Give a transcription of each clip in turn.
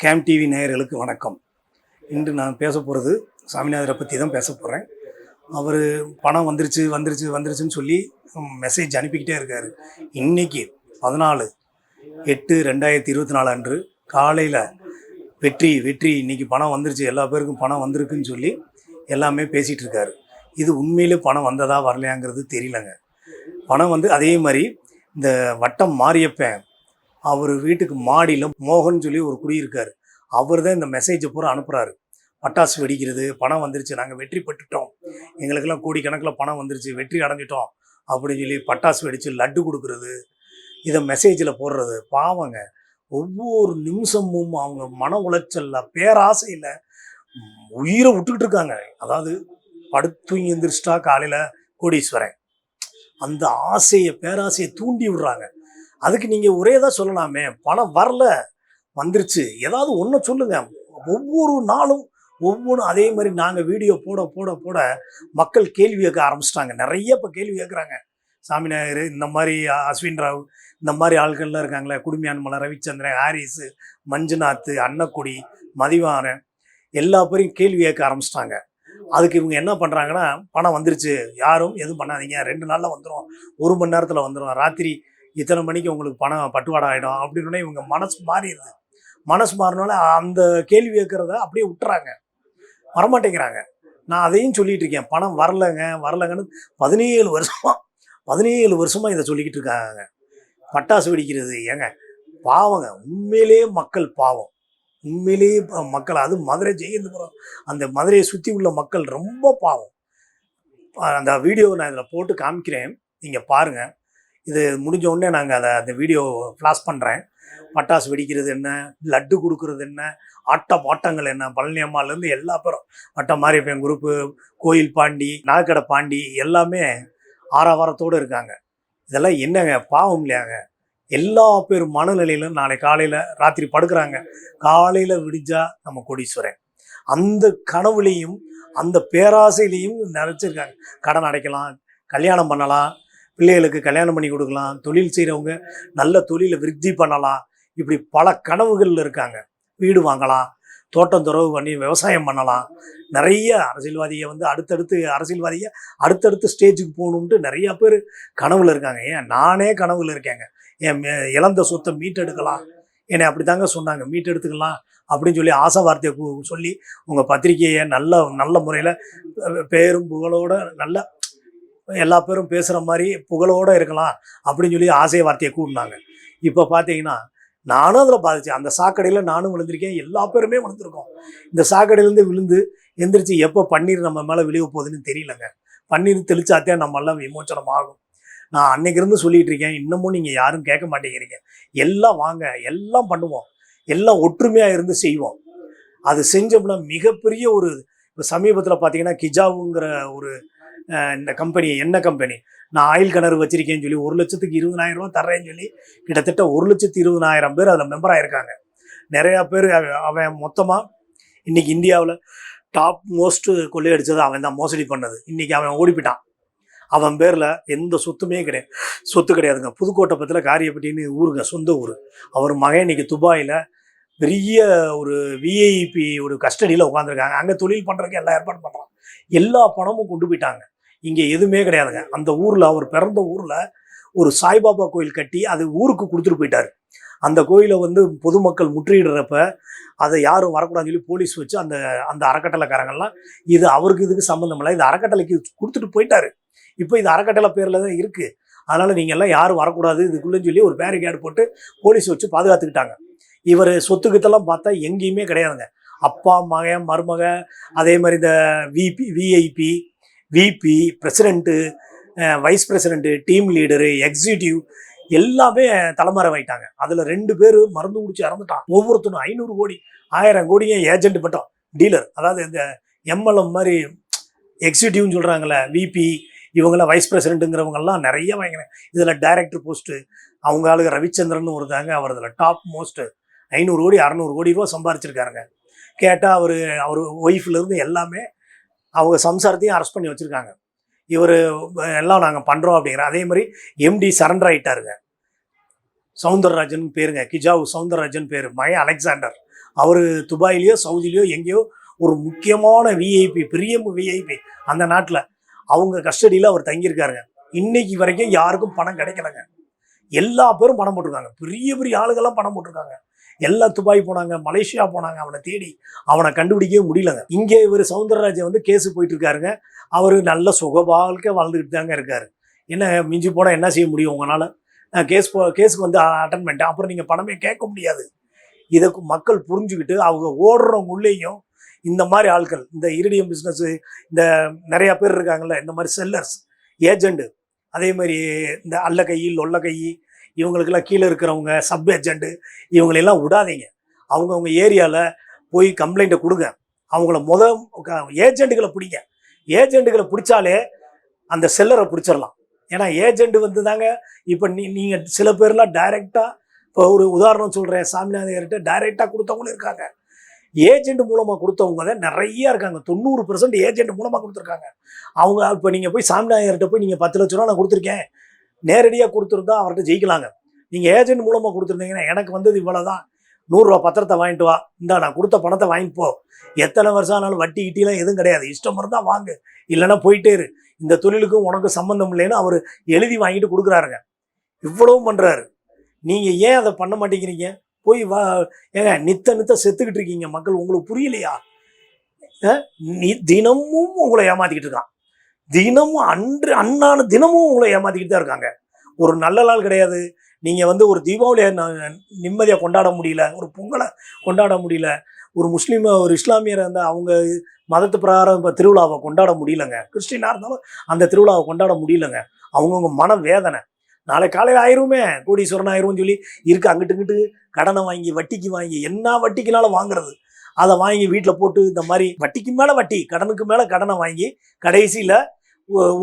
Scam TV நேயர்களுக்கு வணக்கம். இன்று நான் பேச போகிறது சாமிநாதரை பற்றி தான் பேச போகிறேன். அவர் பணம் வந்துருச்சுன்னு சொல்லி மெசேஜ் அனுப்பிக்கிட்டே இருக்கார். இன்றைக்கி 14/8/2024 அன்று காலையில் வெற்றி இன்றைக்கி பணம் வந்துருச்சு, எல்லா பேருக்கும் பணம் வந்திருக்குன்னு சொல்லி எல்லாமே பேசிகிட்டு இருக்காரு. இது உண்மையிலே பணம் வந்ததா வரலையாங்கிறது தெரியலங்க. பணம் வந்து அதே மாதிரி இந்த வட்டம் மாரியப்பன் அவர் வீட்டுக்கு மாடியில் மோகன் சொல்லி ஒரு குடியிருக்கார். அவர் தான் இந்த மெசேஜை பூரா அனுப்புகிறாரு. பட்டாசு வெடிக்கிறது, பணம் வந்துருச்சு, நாங்கள் வெற்றி பெற்றுட்டோம், எங்களுக்கெல்லாம் கோடிக்கணக்கில் பணம் வந்துருச்சு, வெற்றி அடைஞ்சிட்டோம் அப்படின்னு சொல்லி பட்டாசு வெடித்து லட்டு கொடுக்குறது, இதை மெசேஜில் போடுறது. பாவங்க, ஒவ்வொரு நிமிஷமும் அவங்க மன உளைச்சலில் பேராசையில் உயிரை விட்டுக்கிட்டு இருக்காங்க. அதாவது படுத்து எந்திரிச்சிட்டா காலையில் கோடீஸ்வரன், அந்த பேராசையை தூண்டி விடுறாங்க. அதுக்கு நீங்கள் ஒரே தான் சொல்லலாமே, பணம் வரல வந்துருச்சு, ஏதாவது ஒன்று சொல்லுங்கள். ஒவ்வொரு நாளும் ஒவ்வொன்றும் அதே மாதிரி நாங்கள் வீடியோ போட மக்கள் கேள்வி கேட்க ஆரம்பிச்சிட்டாங்க. நிறைய இப்போ கேள்வி கேட்குறாங்க. சாமிநாயர், இந்த மாதிரி அஸ்வின் ராவ், இந்த மாதிரி ஆட்கள்லாம் இருக்காங்களே, குடுமியான்மலை, ரவிச்சந்திரன், ஹாரிஸு, மஞ்சுநாத், அன்னக்குடி, மதிவானன், எல்லா பேரையும் கேள்வி கேட்க ஆரம்பிச்சிட்டாங்க. அதுக்கு இவங்க என்ன பண்ணுறாங்கன்னா, பணம் வந்துருச்சு, யாரும் எதுவும் பண்ணாதீங்க, 2 நாளில் வந்துடும், 1 மணி நேரத்தில் வந்துடும், ராத்திரி இத்தனை மணிக்கு உங்களுக்கு பணம் பட்டுவாடா ஆகிடும் அப்படின்னு இவங்க மனசு மாறிடுது. மனசு மாறினால அந்த கேள்வி கேட்குறத அப்படியே விட்டுறாங்க, வரமாட்டேங்கிறாங்க. நான் அதையும் சொல்லிகிட்டு இருக்கேன், பணம் வரலங்கன்னு 17 வருஷமாக இதை சொல்லிக்கிட்டு இருக்காங்க. பட்டாசு வெடிக்கிறது ஏங்க பாவங்க, உண்மையிலேயே மக்கள் பாவம், உண்மையிலேயே மக்கள், அது மதுரை ஜெயந்தபுரம், அந்த மதுரையை சுற்றி உள்ள மக்கள் ரொம்ப பாவம். அந்த வீடியோவை நான் இதில் போட்டு காமிக்கிறேன், நீங்கள் பாருங்கள். இது முடிஞ்ச உடனே நாங்கள் அந்த வீடியோ ஃப்ளாஷ் பண்ணுறேன். பட்டாசு வெடிக்கிறது என்ன, லட்டு கொடுக்குறது என்ன, பாட்டங்கள் என்ன, பழனி அம்மாலேருந்து எல்லா பேரும், வட்டம் மாரியப்பன் குரூப்பு, கோயில் பாண்டி, நகைக்கடை பாண்டி, எல்லாமே ஆரவாரத்தோடு இருக்காங்க. இதெல்லாம் என்னங்க பாவம் இல்லையாங்க? எல்லா பேர் மனநிலையிலும் நாளை காலையில் ராத்திரி படுக்கிறாங்க, காலையில் விடிஞ்சா நம்ம கோடீஸ்வரன். அந்த கனவுலையும் அந்த பேராசையிலையும் நினச்சிருக்காங்க. கடன் அடைக்கலாம், கல்யாணம் பண்ணலாம், பிள்ளைகளுக்கு கல்யாணம் பண்ணி கொடுக்கலாம், தொழில் செய்கிறவங்க நல்ல தொழிலை விருத்தி பண்ணலாம், இப்படி பல கனவுகளில் இருக்காங்க. வீடு வாங்கலாம், தோட்டம் துறவு பண்ணி விவசாயம் பண்ணலாம். நிறைய அரசியல்வாதியை வந்து அடுத்தடுத்து ஸ்டேஜுக்கு போகணுன்ட்டு நிறையா பேர் கனவுல இருக்காங்க. ஏன் நானே கனவுல இருக்கேங்க. என் இழந்த சொத்தை மீட்டெடுக்கலாம், என்னை அப்படி தாங்க சொன்னாங்க, மீட்டெடுத்துக்கலாம் அப்படின்னு சொல்லி ஆசை வார்த்தையை சொல்லி உங்கள் பத்திரிகையை நல்ல முறையில் பேரும் புகழோட நல்ல எல்லா பேரும் பேசுகிற மாதிரி புகழோடு இருக்கலாம் அப்படின்னு சொல்லி ஆசை வார்த்தையை கூட்டினாங்க. இப்போ பார்த்தீங்கன்னா நானும் அதில் பாதித்தேன். அந்த சாக்கடையில் நானும் விழுந்திருக்கேன், எல்லா பேருமே விழுந்திருக்கோம். இந்த சாக்கடையிலேருந்து விழுந்து எந்திரிச்சு எப்போ பன்னீர் நம்ம மேலே விழுக போகுதுன்னு தெரியலங்க. பன்னீர் தெளிச்சாத்தே நம்மெல்லாம் விமோச்சனம் ஆகும். நான் அன்னைக்கிருந்து சொல்லிகிட்டு இருக்கேன், இன்னமும் நீங்கள் யாரும் கேட்க மாட்டேங்கிறீங்க. எல்லாம் வாங்க, எல்லாம் பண்ணுவோம், எல்லாம் ஒற்றுமையாக இருந்து செய்வோம். அது செஞ்சோம்னா மிகப்பெரிய ஒரு, இப்போ சமீபத்தில் பார்த்தீங்கன்னா கிஜாவுங்கிற ஒரு இந்த கம்பெனி, என்ன கம்பெனி, நான் ஆயில் கிணறு வச்சிருக்கேன்னு சொல்லி 1,20,000 ரூபா தர்றேன்னு சொல்லி கிட்டத்தட்ட 1,20,000 பேர் அதில் மெம்பராக இருக்காங்க. நிறையா பேர். அவன் மொத்தமாக இன்றைக்கி இந்தியாவில் டாப் மோஸ்ட்டு கொள்ளையடிச்சது அவன் தான், மோசடி பண்ணது. இன்றைக்கி அவன் ஓடிப்பிட்டான். அவன் பேரில் எந்த சொத்து கிடையாதுங்க. புதுக்கோட்டை பக்கத்தில் காரியப்பட்டின்னு ஊருங்க, சொந்த ஊர். அவர் மகன் இன்றைக்கி துபாயில் பெரிய ஒரு விஐபி ஒரு கஸ்டடியில் உட்காந்துருக்காங்க. அங்கே தொழில் பண்ணுறதுக்கு எல்லா ஏற்பாடு பண்ணுறான். எல்லா பணமும் கொண்டு போயிட்டாங்க. இங்கே எதுவுமே கிடையாதுங்க. அந்த ஊரில், அவர் பிறந்த ஊரில் ஒரு சாய்பாபா கோயில் கட்டி அது ஊருக்கு கொடுத்துட்டு போயிட்டார். அந்த கோயிலை வந்து பொதுமக்கள் முற்றுகிடுறப்ப அதை யாரும் வரக்கூடாதுன்னு சொல்லி போலீஸ் வச்சு அந்த அறக்கட்டளைக்காரங்கள்லாம் இது அவருக்கு இதுக்கு சம்மந்தம் இல்லை, இது அறக்கட்டளைக்கு கொடுத்துட்டு போயிட்டாரு. இப்போ இது அறக்கட்டளை பேரில் தான் இருக்குது, அதனால் நீங்கள் எல்லாம் யாரும் வரக்கூடாது இதுக்குள்ளேன்னு சொல்லி ஒரு பேரிகேடு போட்டு போலீஸ் வச்சு பாதுகாத்துக்கிட்டாங்க. இவர் சொத்துக்கிட்டெல்லாம் பார்த்தா எங்கேயுமே கிடையாதுங்க. அப்பா, மகன், மருமக, அதே மாதிரி இந்த VIP, VP, president, vice president, team leader, executive எல்லாமே தலைமறைவாயிட்டாங்க. அதில் 2 பேர் மருந்து குடிச்சு இறந்துட்டான். ஒவ்வொருத்தரும் 500 கோடி 1000 கோடியே ஏஜென்ட் மட்டும், டீலர். அதாவது இந்த எம்எல்எம் மாதிரி எக்ஸிக்யூட்டிவ்னு சொல்கிறாங்களே, விபி, இவங்களாம் வைஸ் பிரசிடெண்ட்டுங்கிறவங்கெல்லாம் நிறைய வாங்கினேன். இதில் டைரக்டர் போஸ்ட்டு அவங்க ஆளுங்க ரவிச்சந்திரன் ஒருத்தாங்க, அவர் இதில் டாப் மோஸ்ட்டு 500 கோடி 600 கோடி ரூபா சம்பாரிச்சிருக்காருங்க. கேட்டால் அவர் ஒய்ஃப்லேருந்து எல்லாமே அவங்க சம்சாரத்தையும் அரெஸ்ட் பண்ணி வச்சுருக்காங்க. இவர் எல்லாம் நாங்கள் பண்ணுறோம் அப்படிங்கிற. அதே மாதிரி எம்டி சரண்டர் ஆகிட்டாருங்க. சவுந்தரராஜன் பேருங்க, கிஜாவு சவுந்தரராஜன் பேர், மகன் அலெக்சாண்டர். அவர் துபாயிலையோ சவுதியிலையோ எங்கேயோ ஒரு முக்கியமான விஐபி, பெரிய விஐபி அந்த நாட்டில் அவங்க கஸ்டடியில் அவர் தங்கியிருக்காருங்க. இன்னைக்கு வரைக்கும் யாருக்கும் பணம் கிடைக்கலங்க. எல்லா பேரும் பணம் போட்டிருக்காங்க, பெரிய பெரிய ஆளுகள்லாம் பணம் போட்டிருக்காங்க. எல்லாம் துபாய் போனாங்க, மலேசியா போனாங்க, அவனை தேடி அவனை கண்டுபிடிக்கவே முடியலங்க. இங்கே இவர் சவுந்தரராஜன் வந்து கேஸு போயிட்டு இருக்காருங்க. அவர் நல்ல சுக வாழ்க்கை வாழ்ந்துக்கிட்டு தாங்க இருக்காரு. என்ன மிஞ்சி போனால் என்ன செய்ய முடியும் உங்களால்? நான் கேஸுக்கு வந்து அட்டன் பண்ணிட்டேன், அப்புறம் நீங்கள் பணமே கேட்க முடியாது. இதை மக்கள் புரிஞ்சுக்கிட்டு அவங்க ஓடுறவங்க உள்ளேயும் இந்த மாதிரி ஆட்கள், இந்த இரிடியம் பிஸ்னஸ், இந்த நிறையா பேர் இருக்காங்கல்ல, இந்த மாதிரி செல்லர்ஸ், ஏஜெண்டு, அதே மாதிரி இந்த அல்ல கை லொல்ல கை, இவங்களுக்கெல்லாம் கீழே இருக்கிறவங்க சப் ஏஜெண்டு, இவங்களெல்லாம் விடாதீங்க. அவங்கவுங்க ஏரியாவில் போய் கம்ப்ளைண்ட்டை கொடுங்க. அவங்கள ஏஜெண்டுகளை பிடிங்க. ஏஜெண்டுகளை பிடிச்சாலே அந்த செல்லரை பிடிச்சிடலாம். ஏன்னா ஏஜெண்டு வந்து தாங்க இப்போ நீங்கள் சில பேர்லாம் டைரெக்டாக, இப்போ ஒரு உதாரணம் சொல்கிறேன், சாமிநாதையர்கிட்ட டைரெக்டாக கொடுத்தவங்களும் இருக்காங்க. ஏஜெண்ட் மூலமாக கொடுத்தவங்க தான் நிறையா இருக்காங்க. 90% ஏஜெண்ட் மூலமாக கொடுத்துருக்காங்க. அவங்க இப்போ நீங்கள் போய் சாமிநாதையர்கிட்ட போய் நீங்கள் 10 லட்ச ரூபா நான் கொடுத்துருக்கேன், நேரடியாக கொடுத்துருந்தா அவர்கிட்ட ஜெயிக்கலாங்க. நீங்கள் ஏஜெண்ட் மூலமாக கொடுத்துருந்தீங்கன்னா எனக்கு வந்தது இவ்வளோ தான், 100 ரூபா பத்திரத்தை வாங்கிட்டு வா, இந்தா நான் கொடுத்த பணத்தை வாங்கிட்டு போ, எத்தனை வருஷம் ஆனாலும் வட்டி கிட்டிலாம் எதுவும் கிடையாது, இஷ்டம் இருந்தால் வாங்கு, இல்லைன்னா போயிட்டே இரு, இந்த தொழிலுக்கும் உனக்கு சம்மந்தம் இல்லைன்னு அவர் எழுதி வாங்கிட்டு கொடுக்குறாருங்க. இவ்வளவும் பண்ணுறாரு. நீங்கள் ஏன் அதை பண்ண மாட்டேங்கிறீங்க? போய் ஏங்க நித்த செத்துக்கிட்டு இருக்கீங்க மக்கள், உங்களுக்கு புரியலையா? தினமும் உங்களை ஏமாத்திக்கிட்டு இருக்கான். தினமும் அன்னான தினமும் உங்களை ஏமாத்திக்கிட்டு தான் இருக்காங்க. ஒரு நல்ல நாள் கிடையாது. நீங்கள் வந்து ஒரு தீபாவளியை நிம்மதியாக கொண்டாட முடியல, ஒரு பொங்கலை கொண்டாட முடியல, ஒரு முஸ்லீம் ஒரு இஸ்லாமியரை இருந்தால் அவங்க மதத்து பிரகாரம் இப்போ திருவிழாவை கொண்டாட முடியலங்க. கிறிஸ்டினாக இருந்தாலும் அந்த திருவிழாவை கொண்டாட முடியலங்க. அவங்கவுங்க மன வேதனை. நாளை காலையில் ஆயிருமே, கோடீஸ்வரன் ஆயிரும்னு சொல்லி இருக்க அங்கிட்டு இங்கிட்டு கடனை வாங்கி வட்டிக்கு வாங்கி, என்ன வட்டிக்குனாலும் வாங்குறது, அதை வாங்கி வீட்டில் போட்டு இந்த மாதிரி வட்டிக்கு மேலே வட்டி, கடனுக்கு மேலே கடனை வாங்கி கடைசியில்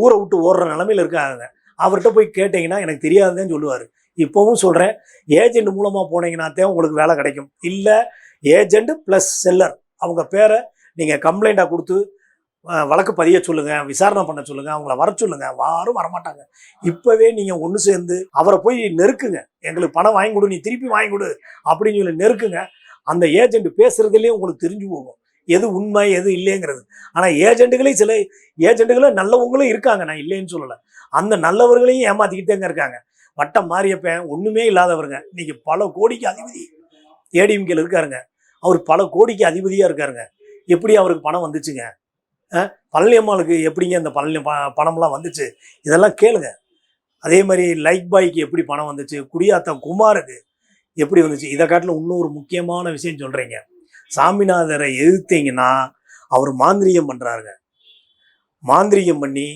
ஊரை விட்டு ஓடுற நிலமையில் இருக்காங்க. அவர்கிட்ட போய் கேட்டிங்கன்னா எனக்கு தெரியாதுன்னு சொல்லுவார். இப்போவும் சொல்கிறேன், ஏஜெண்ட் மூலமாக போனீங்கன்னாத்தே உங்களுக்கு வேலை கிடைக்கும். இல்லை ஏஜெண்ட் ப்ளஸ் செல்லர் அவங்க பேரை நீங்கள் கம்ப்ளைண்ட்டாக கொடுத்து வழக்கு பதிய சொல்லுங்கள், விசாரணை பண்ண சொல்லுங்கள், அவங்கள வர சொல்லுங்கள். யாரும் வரமாட்டாங்க. இப்போவே நீங்கள் ஒன்று சேர்ந்து அவரை போய் நெருக்குங்க, எங்களுக்கு பணம் வாங்கி கொடு, நீ திருப்பி வாங்கி கொடு அப்படின்னு சொல்லி நெருக்குங்க. அந்த ஏஜெண்ட் பேசுகிறதுலேயே உங்களுக்கு தெரிஞ்சு போகும் எது உண்மை எது இல்லைங்கிறது. ஆனால் சில ஏஜெண்டுகளும் நல்லவங்களும் இருக்காங்க, நான் இல்லைன்னு சொல்லலை. அந்த நல்லவர்களையும் ஏமாற்றிக்கிட்டேங்க இருக்காங்க. வட்டம் மாறியப்பேன் ஒன்றுமே இல்லாதவருங்க இன்னைக்கு பல கோடிக்கு அதிபதி. ஏடிஎம்கேல இருக்காருங்க, அவர் பல கோடிக்கு அதிபதியாக இருக்காருங்க. எப்படி அவருக்கு பணம் வந்துச்சுங்க? பழனி அம்மாளுக்கு எப்படிங்க அந்த பணம்லாம் வந்துச்சு? இதெல்லாம் கேளுங்க. அதே மாதிரி லைக் பாய்க்கு எப்படி பணம் வந்துச்சு, குடியாத்தம் குமாருக்கு எப்படி வந்துச்சு? இதை காட்டில் இன்னொரு முக்கியமான விஷயம் சொல்கிறீங்க. சாமிநாதரை எதிர்த்தீங்கன்னா அவர் மாந்திரிகம் பண்ணுறாருங்க. மாந்திரிகம் பண்ணி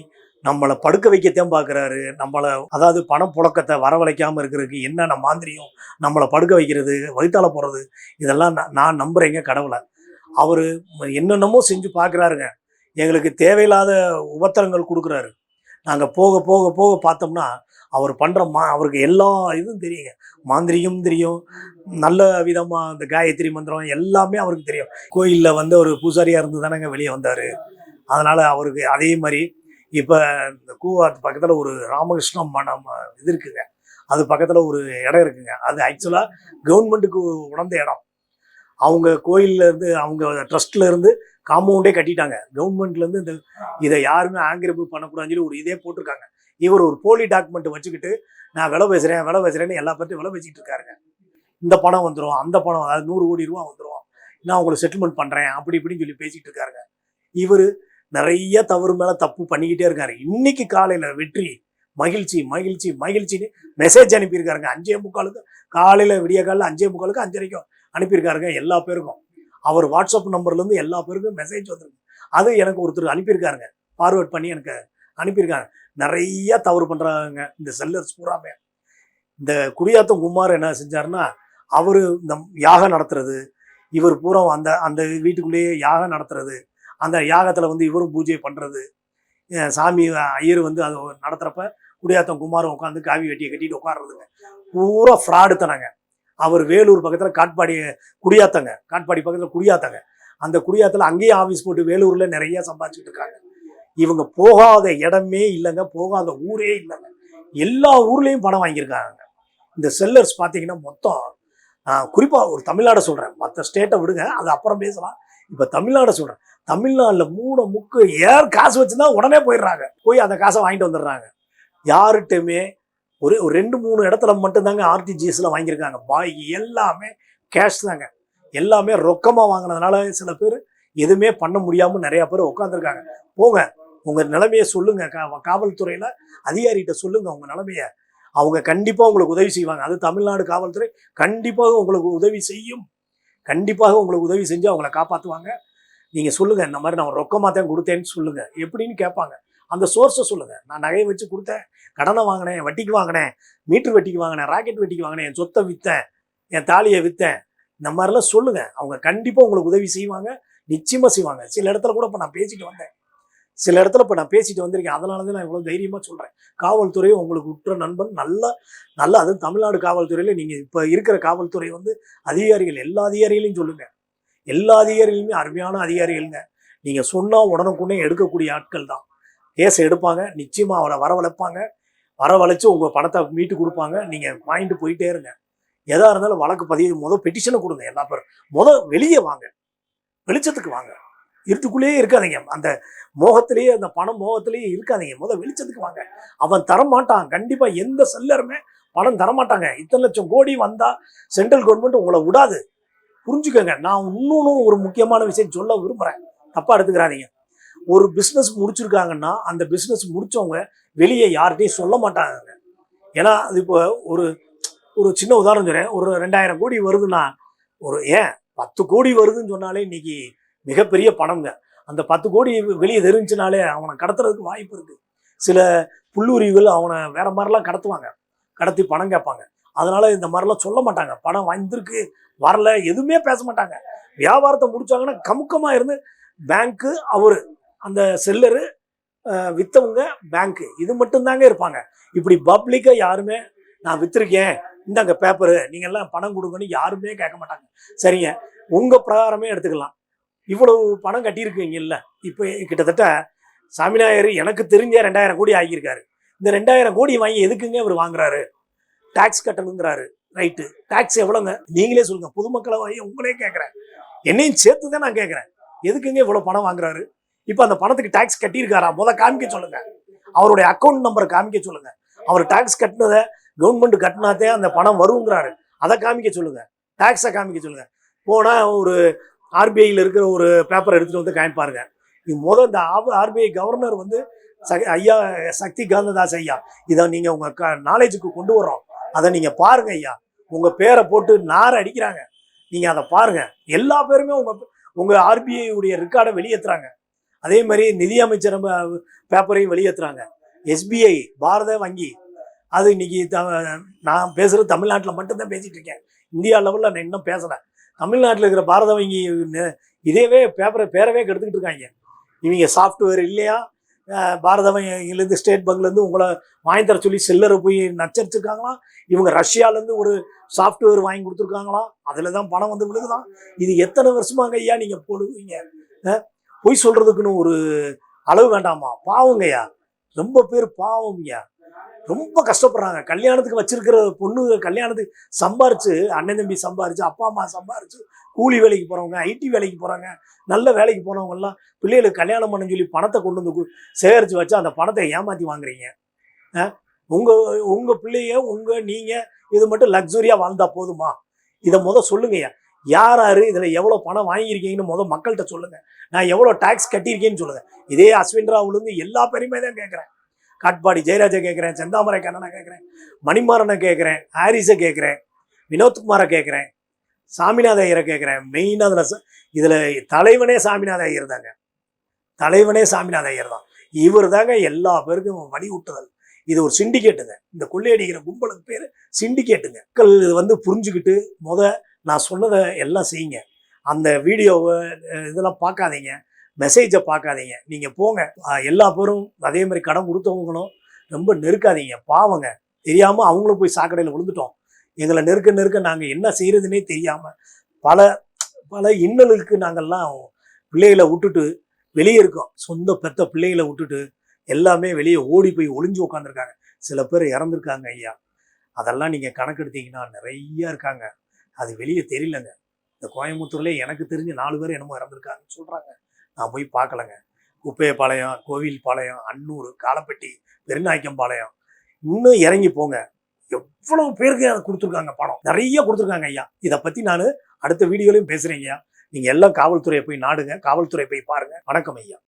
நம்மளை படுக்க வைக்கத்தான் பார்க்குறாரு. நம்மளை அதாவது பணப்புழக்கத்தை வரவழைக்காமல் இருக்கிறதுக்கு என்னென்ன மாந்திரியம், நம்மளை படுக்க வைக்கிறது, வயிற்றால போகிறது, இதெல்லாம் நான் நம்புகிறேங்க கடவுளை. அவர் என்னென்னமோ செஞ்சு பார்க்குறாருங்க. எங்களுக்கு தேவையில்லாத உபத்திரங்கள் கொடுக்குறாரு. நாங்கள் போக போக போக பார்த்தோம்னா அவர் பண்ணுற அவருக்கு எல்லா இதுவும் தெரியுங்க. மாந்திரிகம் தெரியும், நல்ல விதமாக அந்த காயத்ரி மந்திரம் எல்லாமே அவருக்கு தெரியும். கோயிலில் வந்து ஒரு பூசாரியாக இருந்து தானேங்க வெளியே வந்தார். அதனால் அவருக்கு அதே மாதிரி இப்போ இந்த கூவாத்து பக்கத்தில் ஒரு ராமகிருஷ்ண மடம் இது இருக்குங்க, அது பக்கத்தில் ஒரு இடம் இருக்குங்க. அது ஆக்சுவலாக கவர்மெண்ட்டுக்கு உணர்ந்த இடம். அவங்க கோயிலேருந்து அவங்க ட்ரஸ்ட்லேருந்து காம்பவுண்டே கட்டிட்டாங்க. கவர்மெண்ட்லேருந்து இந்த இதை யாருமே ஆங்கிரமிப்பு பண்ணக்கூடாதுன்னு சொல்லி ஒரு இதே போட்டிருக்காங்க. இவர் ஒரு போலி டாக்குமெண்ட் வச்சுக்கிட்டு நான் விலை பேசுகிறேன்னு எல்லா பற்றியும் விலை பேசிக்கிட்டு இருக்காருங்க. இந்த பணம் வந்துடும், அந்த பணம், அதாவது 100 கோடி ரூபா வந்துடும், நான் உங்களை செட்டில்மெண்ட் பண்ணுறேன் அப்படி இப்படின்னு சொல்லி பேசிக்கிட்டு இருக்காருங்க. இவர் நிறைய தவறு மேலே தப்பு பண்ணிக்கிட்டே இருக்காரு. இன்னைக்கு காலையில் வெற்றி மகிழ்ச்சி மகிழ்ச்சி மகிழ்ச்சின்னு மெசேஜ் அனுப்பியிருக்காருங்க. 5:45 காலையில் விடிய காலையில் 5:45 5:30 அனுப்பியிருக்காருங்க எல்லா பேருக்கும். அவர் வாட்ஸ்அப் நம்பர்லேருந்து எல்லா பேருக்கும் மெசேஜ் வந்துருக்கு. அது எனக்கு ஒருத்தர் அனுப்பியிருக்காருங்க, ஃபார்வேர்ட் பண்ணி எனக்கு அனுப்பியிருக்காங்க. நிறைய தவறு பண்ணுறாங்க இந்த செல்லர்ஸ் பூராமே. இந்த குடியாத்தம் குமார் என்ன செஞ்சாருன்னா, அவர் இந்த யாகம் நடத்துறது, இவர் பூரா அந்த அந்த வீட்டுக்குள்ளேயே யாகம் நடத்துறது, அந்த யாகத்தில் வந்து இவரும் பூஜை பண்ணுறது, சாமி ஐயர் வந்து அது நடத்துகிறப்ப குடியாத்தம் குமாரம் உட்காந்து காவி வெட்டியை கட்டிட்டு உட்காடுறதுங்க. பூரா ஃப்ராடு தானாங்க. அவர் வேலூர் பக்கத்தில் காட்பாடி பக்கத்தில் குடியாத்தங்க. அந்த குடியாத்தில் அங்கேயே ஆஃபீஸ் போட்டு வேலூரில் நிறைய சம்பாதிச்சுட்டு இருக்காங்க. இவங்க போகாத இடமே இல்லைங்க, போகாத ஊரே இல்லைங்க. எல்லா ஊர்லேயும் பணம் வாங்கியிருக்காங்க. இந்த செல்லர்ஸ் பார்த்தீங்கன்னா மொத்தம் நான் குறிப்பாக ஒரு தமிழ்நாடை சொல்கிறேன், மற்ற ஸ்டேட்டை விடுங்க, அது அப்புறம் பேசலாம். இப்போ தமிழ்நாடை சொல்கிறேன். தமிழ்நாட்டில் முக்கு ஏர் காசு வச்சுருந்தா உடனே போயிடுறாங்க, போய் அந்த காசை வாங்கிட்டு வந்துடுறாங்க. யார்கிட்டையுமே ஒரு 2-3 இடத்துல மட்டும்தாங்க ஆர்டிஜிஎஸ்ல வாங்கியிருக்காங்க. பாக்கி எல்லாமே கேஷ் தாங்க. எல்லாமே ரொக்கமாக வாங்கினதுனால சில பேர் எதுவுமே பண்ண முடியாமல் நிறையா பேர் உட்காந்துருக்காங்க. போங்க, உங்கள் நிலைமையை சொல்லுங்கள், காவல்துறையில் அதிகாரிகிட்ட சொல்லுங்கள் உங்கள் நிலைமையை. அவங்க கண்டிப்பாக உங்களுக்கு உதவி செய்வாங்க. அது தமிழ்நாடு காவல்துறை கண்டிப்பாக உங்களுக்கு உதவி செய்யும். கண்டிப்பாக உங்களுக்கு உதவி செஞ்சு அவங்கள காப்பாற்றுவாங்க. நீங்கள் சொல்லுங்கள், இந்த மாதிரி நான் ரொக்கமாக தான் கொடுத்தேன்னு சொல்லுங்கள். எப்படின்னு கேட்பாங்க. அந்த சோர்ஸை சொல்லுங்கள். நான் நகையை வச்சு கொடுத்தேன், கடனை வாங்கினேன், வட்டிக்கு வாங்கினேன், மீட்டர் வட்டிக்கு வாங்கினேன், ராக்கெட் வட்டிக்கு வாங்கினேன், என் சொத்தை விற்றேன், என் தாலியை விற்றேன், இந்த மாதிரிலாம் சொல்லுங்கள். அவங்க கண்டிப்பாக உங்களுக்கு உதவி செய்வாங்க, நிச்சயமாக செய்வாங்க. சில இடத்துல கூட இப்போ நான் பேசிட்டு வந்தேன், சில இடத்துல இப்போ நான் பேசிட்டு வந்திருக்கேன். அதனால தான் நான் இவ்வளோ தைரியமாக சொல்கிறேன். காவல்துறை உங்களுக்கு உற்ற நண்பன். நல்லா அதுவும் தமிழ்நாடு காவல்துறையில் நீங்கள் இப்போ இருக்கிற காவல்துறை அதிகாரிகள், எல்லா அதிகாரிகளையும் சொல்லுங்கள். எல்லா அதிகாரிகளுமே அருமையான அதிகாரிகள்ங்க. நீங்கள் சொன்னால் உடனுக்குடனே எடுக்கக்கூடிய ஆட்கள் தான். கேஸை எடுப்பாங்க, நிச்சயமாக அவரை வரவழைப்பாங்க, வரவழைச்சு உங்கள் பணத்தை மீட்டு கொடுப்பாங்க. நீங்கள் வாங்கிட்டு போயிட்டே இருங்க. எதாக இருந்தாலும் வழக்கு பதிவு பெட்டிஷனை கொடுங்க. எல்லா பேரும் வெளியே வாங்க, வெளிச்சத்துக்கு வாங்க. இருட்டுக்குள்ளேயே இருக்காதீங்க, அந்த மோகத்திலேயே, அந்த பணம் மோகத்திலேயே இருக்காதீங்க. வெளிச்சத்துக்கு வாங்க. அவன் தரமாட்டான், கண்டிப்பாக எந்த செல்லருமே பணம் தரமாட்டாங்க. இத்தனை லட்சம் கோடி வந்தால் சென்ட்ரல் கவர்மெண்ட் உங்களை விடாது, புரிஞ்சுக்கோங்க. நான் இன்னொன்று ஒரு முக்கியமான விஷயம் சொல்ல விரும்புகிறேன், தப்பாக எடுத்துக்கிறாதீங்க. ஒரு பிஸ்னஸ் முடிச்சிருக்காங்கன்னா அந்த பிஸ்னஸ் முடித்தவங்க வெளியே யார்கிட்டையும் சொல்ல மாட்டாங்க. ஏன்னா அது இப்போ ஒரு சின்ன உதாரணம் சொல்கிறேன். ஒரு 2000 கோடி வருதுன்னா, 10 கோடி வருதுன்னு சொன்னாலே இன்னைக்கு மிகப்பெரிய பணம்ங்க. அந்த 10 கோடி வெளியே தெரிஞ்சுனாலே அவனை கடத்துறதுக்கு வாய்ப்பு இருக்குது. சில புல்லுரிவுகள் அவனை வேற மாதிரிலாம் கடத்துவாங்க, கடத்தி பணம் கேட்பாங்க. அதனால இந்த மாதிரிலாம் சொல்ல மாட்டாங்க. பணம் வந்திருக்கு வரல எதுவுமே பேச மாட்டாங்க. வியாபாரத்தை முடிச்சாங்கன்னா கமுக்கமாக இருந்து பேங்க்கு, அவரு அந்த செல்லரு, விற்றவங்க பேங்க்கு, இது மட்டும்தாங்க இருப்பாங்க. இப்படி பப்ளிக்காக யாருமே நான் விற்றுருக்கேன், இந்தாங்க பேப்பரு, நீங்கள் எல்லாம் பணம் கொடுங்கன்னு யாருமே கேட்க மாட்டாங்க. சரிங்க, உங்கள் பிரகாரமே எடுத்துக்கலாம். இவ்வளவு பணம் கட்டியிருக்கீங்க இல்லை, இப்போ கிட்டத்தட்ட சாமிநாயர் எனக்கு தெரிஞ்ச 2000 கோடி ஆகியிருக்காரு. இந்த 2000 கோடி வாங்கி எதுக்குங்க இவர் வாங்குறாரு? டாக்ஸ் கட்டணுங்கிறாரு. ரைட்டு, டாக்ஸ் எவ்வளோங்க நீங்களே சொல்லுங்க. பொதுமக்களை வாங்கி உங்களே கேட்குறேன், என்னையும் சேர்த்து தான் நான் கேட்குறேன். எதுக்குங்க இவ்வளோ பணம் வாங்குறாரு? இப்போ அந்த பணத்துக்கு டாக்ஸ் கட்டியிருக்காரா? காமிக்க சொல்லுங்க. அவருடைய அக்கௌண்ட் நம்பரை காமிக்க சொல்லுங்க. அவர் டாக்ஸ் கட்டினதை கவர்மெண்ட் கட்டினாதே அந்த பணம் வருங்கிறாரு, அதை காமிக்க சொல்லுங்க. டாக்ஸை காமிக்க சொல்லுங்க. போனால் ஒரு ஆர்பிஐயில் இருக்கிற ஒரு பேப்பர் எடுத்துகிட்டு காமிப்பாருங்க. இது இந்த ஆர்பிஐ கவர்னர் ஐயா சக்தி காந்ததாஸ் ஐயா, இதை நீங்கள் உங்கள் நாலேஜுக்கு கொண்டு வர்றோம், அதை நீங்கள் பாருங்க ஐயா. உங்கள் பேரை போட்டு நாரை அடிக்கிறாங்க, நீங்கள் அதை பாருங்கள். எல்லா பேருமே உங்கள் ஆர்பிஐ உடைய ரெக்கார்டை வெளியேற்றுறாங்க. அதே மாதிரி நிதியமைச்சர் பேப்பரையும் வெளியேற்றுறாங்க. எஸ்பிஐ, பாரத வங்கி, அது இன்னைக்கு நான் பேசுகிறது தமிழ்நாட்டில் மட்டும்தான் பேசிகிட்டு இருக்கேன். இந்தியா லெவலில் நான் இன்னும் பேசலை. தமிழ்நாட்டில் இருக்கிற பாரத வங்கி இதேவே பேரவே கெடுத்துக்கிட்டு இருக்காங்க. இவங்க சாஃப்ட்வேர் இல்லையா, பாரத வங்கிலேருந்து ஸ்டேட் பேங்க்லேருந்து உங்களை வாங்கி தர சொல்லி செல்லரை போய் நச்சரிச்சிருக்காங்களாம். இவங்க ரஷ்யாவிலேருந்து ஒரு சாஃப்ட்வேர் வாங்கி கொடுத்துருக்காங்களாம், அதில் தான் பணம் விழுகுதான். இது எத்தனை வருஷமாங்க ஐயா நீங்கள் போடுவீங்க? பொய் சொல்கிறதுக்குன்னு ஒரு அளவு வேண்டாமா? பாவங்கய்யா, ரொம்ப பேர் பாவங்கய்யா, ரொம்ப கஷ்டப்படுறாங்க. கல்யாணத்துக்கு வச்சிருக்கிற பொண்ணு கல்யாணத்துக்கு சம்பாரிச்சு, அண்ணன் தம்பி சம்பாரிச்சு, அப்பா அம்மா சம்பாரிச்சு, கூலி வேலைக்கு போகிறவங்க, ஐடி வேலைக்கு போகிறாங்க, நல்ல வேலைக்கு போனவங்கெல்லாம் பிள்ளைகளுக்கு கல்யாணம் பண்ண சொல்லி பணத்தை கொண்டு சேகரித்து வச்சு அந்த பணத்தை ஏமாற்றி வாங்குறீங்க. உங்கள் பிள்ளைய நீங்கள் இது மட்டும் லக்ஸுரியாக வாழ்ந்தால் போதுமா? இதை சொல்லுங்கய்யா. யார் இதில் எவ்வளோ பணம் வாங்கியிருக்கீங்கன்னு மக்கள்கிட்ட சொல்லுங்கள். நான் எவ்வளோ டாக்ஸ் கட்டியிருக்கேன்னு சொல்லுங்கள். இதே அஸ்வின் ராவ்லேருந்து எல்லா பேருமே தான் கேட்குறேன். காட்பாடி ஜெயராஜை கேட்குறேன், செந்தாமரை கண்ணனை கேட்குறேன், மணிமாறனை கேட்குறேன், ஹாரிஸை கேட்குறேன், வினோத்குமாரை கேட்குறேன், சாமிநாத ஐயரை கேட்குறேன். மெயினாக இதில் தலைவனே சாமிநாத ஐயர் தாங்க. தலைவனே சாமிநாத ஐயர் தான். இவர் தாங்க எல்லா பேருக்கும் வழி விட்டுதல். இது ஒரு சிண்டிகேட்டுங்க. இந்த கொள்ளையடிக்கிற கும்பலுக்கு பேர் சிண்டிகேட்டுங்க. மக்கள் இது புரிஞ்சுக்கிட்டு நான் சொன்னதை எல்லாம் செய்யுங்க. அந்த வீடியோவை இதெல்லாம் பார்க்காதீங்க, மெசேஜை பார்க்காதீங்க. நீங்கள் போங்க. எல்லா பேரும் அதே மாதிரி கடன் கொடுத்தவங்களும் ரொம்ப நெருக்காதீங்க. பாவங்க, தெரியாமல் அவங்களும் போய் சாக்கடையில் விழுந்துட்டோம். எங்களை நெருக்க நாங்கள் என்ன செய்கிறதுனே தெரியாமல் பல பல இன்னலுக்கு நாங்கள்லாம் பிள்ளைகளை விட்டுட்டு வெளியே இருக்கோம். சொந்த பெத்த பிள்ளைகளை விட்டுட்டு எல்லாமே வெளியே ஓடி போய் ஒளிஞ்சு உட்காந்துருக்காங்க. சில பேர் இறந்துருக்காங்க ஐயா. அதெல்லாம் நீங்கள் கணக்கெடுத்தீங்கன்னா நிறைய இருக்காங்க. அது வெளியே தெரியலங்க. இந்த கோயம்புத்தூர்லேயே எனக்கு தெரிஞ்சு 4 பேர் என்னமோ இறந்துருக்காங்கன்னு சொல்கிறாங்க. நான் போய் பார்க்கலங்க. குப்பையப்பாளையம், கோவில்பாளையம், அன்னூர், காலப்பட்டி, பெருநாயக்கம்பாளையம், இன்னும் இறங்கி போங்க. எவ்வளவு பேருக்கு கொடுத்துருக்காங்க பணம். நிறைய கொடுத்துருக்காங்க ஐயா. இதை பற்றி நான் அடுத்த வீடியோலையும் பேசுகிறேங்க ஐயா. நீங்கள் எல்லாம் காவல்துறையை போய் நாடுங்க. காவல்துறை போய் பாருங்க. வணக்கம் ஐயா.